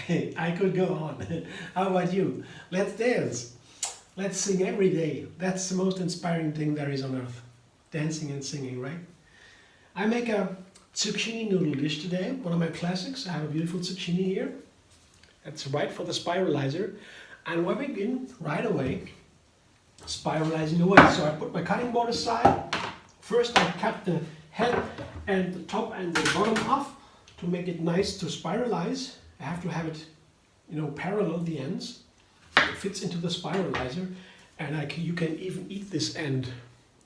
I could go on. How about you? Let's dance. Let's sing every day. That's the most inspiring thing there is on earth. Dancing and singing, right? I make a zucchini noodle dish today, one of my classics. I have a beautiful zucchini here. That's right for the spiralizer. And we begin right away spiralizing away. So I put my cutting board aside. First I cut the head and the top and the bottom off to make it nice to spiralize. I have to have it, parallel the ends. It fits into the spiralizer, and you can even eat this end.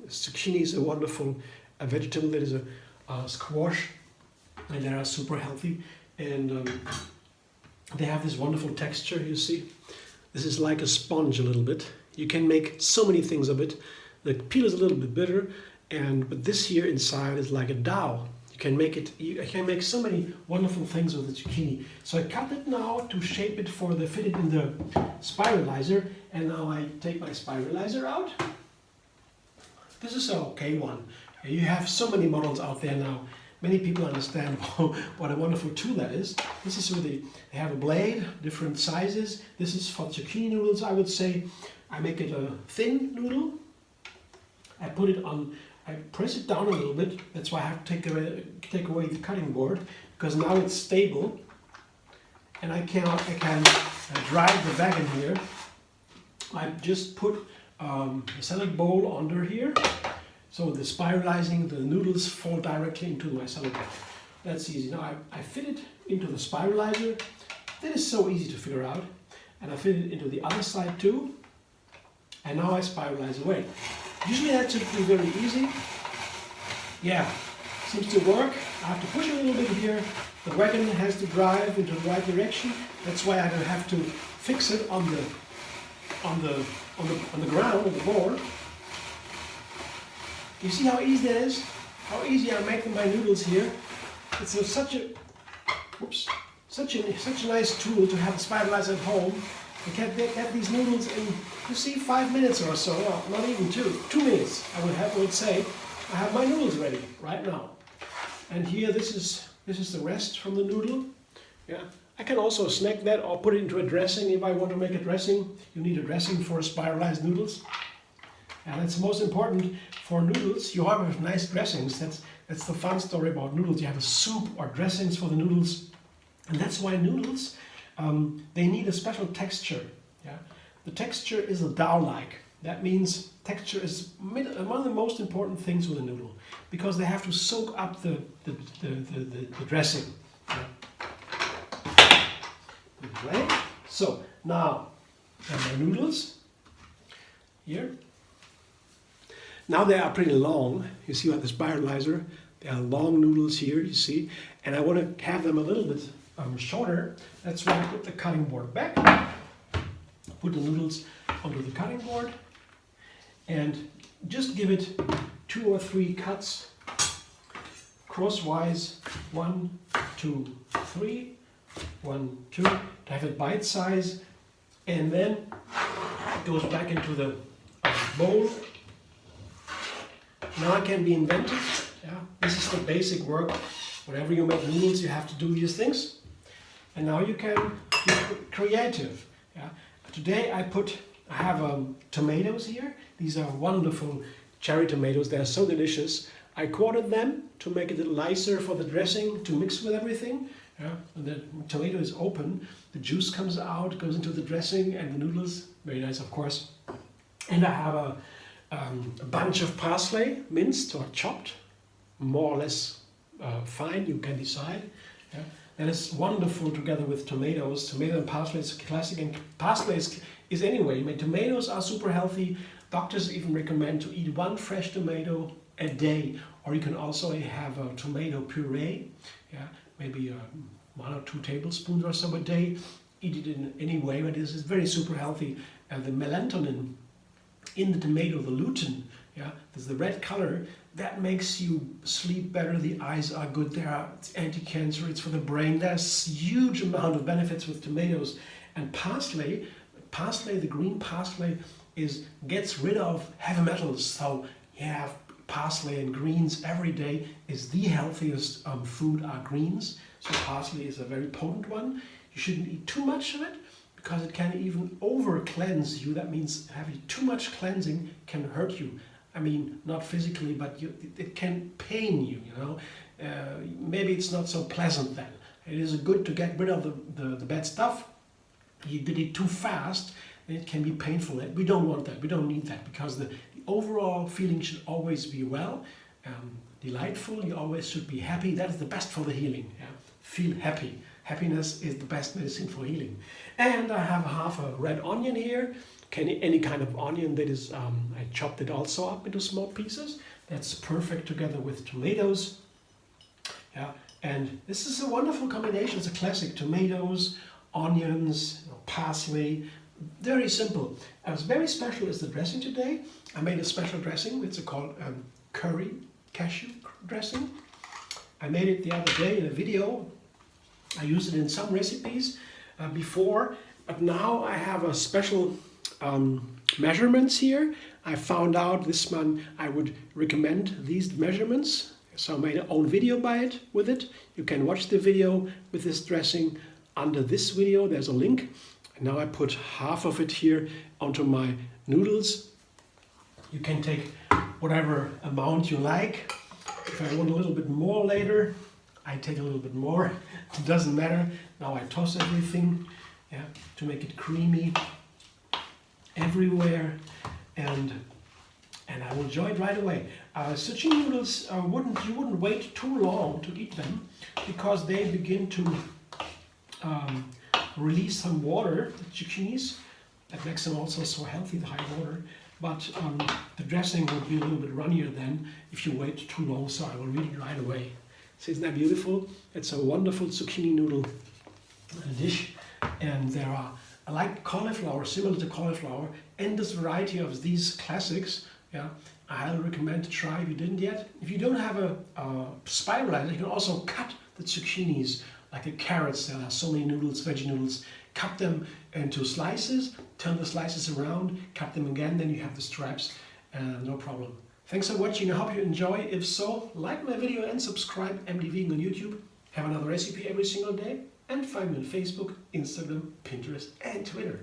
Zucchini is a wonderful vegetable that is a squash, and they are super healthy, and they have this wonderful texture. You see, this is like a sponge a little bit. You can make so many things of it. The peel is a little bit bitter, but this here inside is like a dough. You can make so many wonderful things with the zucchini. So I cut it now to shape it fit it in the spiralizer, and now I take my spiralizer out. This is an okay one. You have so many models out there now. Many people understand what a wonderful tool that is. This is where they have a blade, different sizes. This is for zucchini noodles, I would say. I make it a thin noodle. I press it down a little bit. That's why I have to take away the cutting board, because now it's stable, and I can drive the bag in here. I just put a salad bowl under here, so the spiralizing, the noodles fall directly into my salad bowl. That's easy. Now I fit it into the spiralizer. That is so easy to figure out, and I fit it into the other side too. And now I spiralize away. Usually that should be very easy. Yeah, seems to work. I have to push a little bit here. The wagon has to drive into the right direction. That's why I don't have to fix it on the ground, on the board. You see how easy that is? How easy I'm making my noodles here. It's such a nice tool to have a spiralizer at home. You can get these noodles in, 5 minutes or so, well, not even 2 minutes. I would say I have my noodles ready right now. And here, this is the rest from the noodle. Yeah, I can also snack that or put it into a dressing if I want to make a dressing. You need a dressing for spiralized noodles, and that's the most important for noodles. You have nice dressings. That's the fun story about noodles. You have a soup or dressings for the noodles, and that's why noodles. They need a special texture. Yeah, the texture is a dough-like. That means texture is one of the most important things with a noodle, because they have to soak up the dressing. Yeah. Okay. So now my noodles here. Now they are pretty long. You see on the spiralizer, they are long noodles here. You see, and I want to have them a little bit shorter. That's why I put the cutting board back, put the noodles onto the cutting board, and just give it 2 or 3 cuts crosswise. 1, 2, 3, 1, 2, to have it bite size, and then it goes back into the bowl. Now it can be inventive. Yeah, this is the basic work. Whenever you make noodles, you have to do these things. And now you can be creative. Yeah. Today I have tomatoes here. These are wonderful cherry tomatoes. They are so delicious. I quartered them to make it a little nicer for the dressing to mix with everything. Yeah. And the tomato is open. The juice comes out, goes into the dressing and the noodles. Very nice, of course. And I have a bunch of parsley, minced or chopped, more or less fine. You can decide. Yeah. That is wonderful together with tomatoes. Tomato and parsley is classic, and parsley is anyway. Tomatoes are super healthy. Doctors even recommend to eat 1 fresh tomato a day, or you can also have a tomato puree. Yeah, maybe 1 or 2 tablespoons or so a day. Eat it in any way, but this is very super healthy. And the melatonin in the tomato, the lutein, yeah, there's the red color. That makes you sleep better. The eyes are good. It's anti-cancer. It's for the brain. There's huge amount of benefits with tomatoes. And parsley, the green parsley, gets rid of heavy metals. So yeah, parsley and greens every day is the healthiest food are greens. So parsley is a very potent one. You shouldn't eat too much of it because it can even over cleanse you. That means having too much cleansing can hurt you. I mean, not physically, but it can pain you, you know. Maybe it's not so pleasant then. It is good to get rid of the bad stuff. You did it too fast, and it can be painful. We don't want that. We don't need that because the overall feeling should always be well, delightful. You always should be happy. That is the best for the healing. Yeah? Feel happy. Happiness is the best medicine for healing. And I have half a red onion here. Any kind of onion that is, I chopped it also up into small pieces. That's perfect together with tomatoes. Yeah, and this is a wonderful combination. It's a classic: tomatoes, onions, parsley. Very simple. What's very special is the dressing today. I made a special dressing. It's called Curry Cashew Dressing. I made it the other day in a video. I used it in some recipes before, but now I have a special measurements here. I found out this one I would recommend these measurements. So I made an own video with it. You can watch the video with this dressing under this video. There's a link. And now I put half of it here onto my noodles. You can take whatever amount you like. If I want a little bit more later, I take a little bit more. It doesn't matter. Now I toss everything, yeah, to make it creamy everywhere, and I will enjoy it right away. Zucchini noodles, you wouldn't wait too long to eat them because they begin to release some water, the zucchinis. That makes them also so healthy, the high water. But the dressing would be a little bit runnier then if you wait too long, so I will read it right away. So isn't that beautiful? It's a wonderful zucchini noodle dish, and there are, I like cauliflower, similar to cauliflower, endless variety of these classics. Yeah, I highly recommend to try if you didn't yet. If you don't have a spiralizer, you can also cut the zucchinis like the carrots. There are so many noodles, veggie noodles. Cut them into slices, turn the slices around, cut them again, then you have the stripes, no problem. Thanks for watching. I hope you enjoy. If so, like my video and subscribe. MD Vegan on YouTube. Have another recipe every single day. And find me on Facebook, Instagram, Pinterest and Twitter.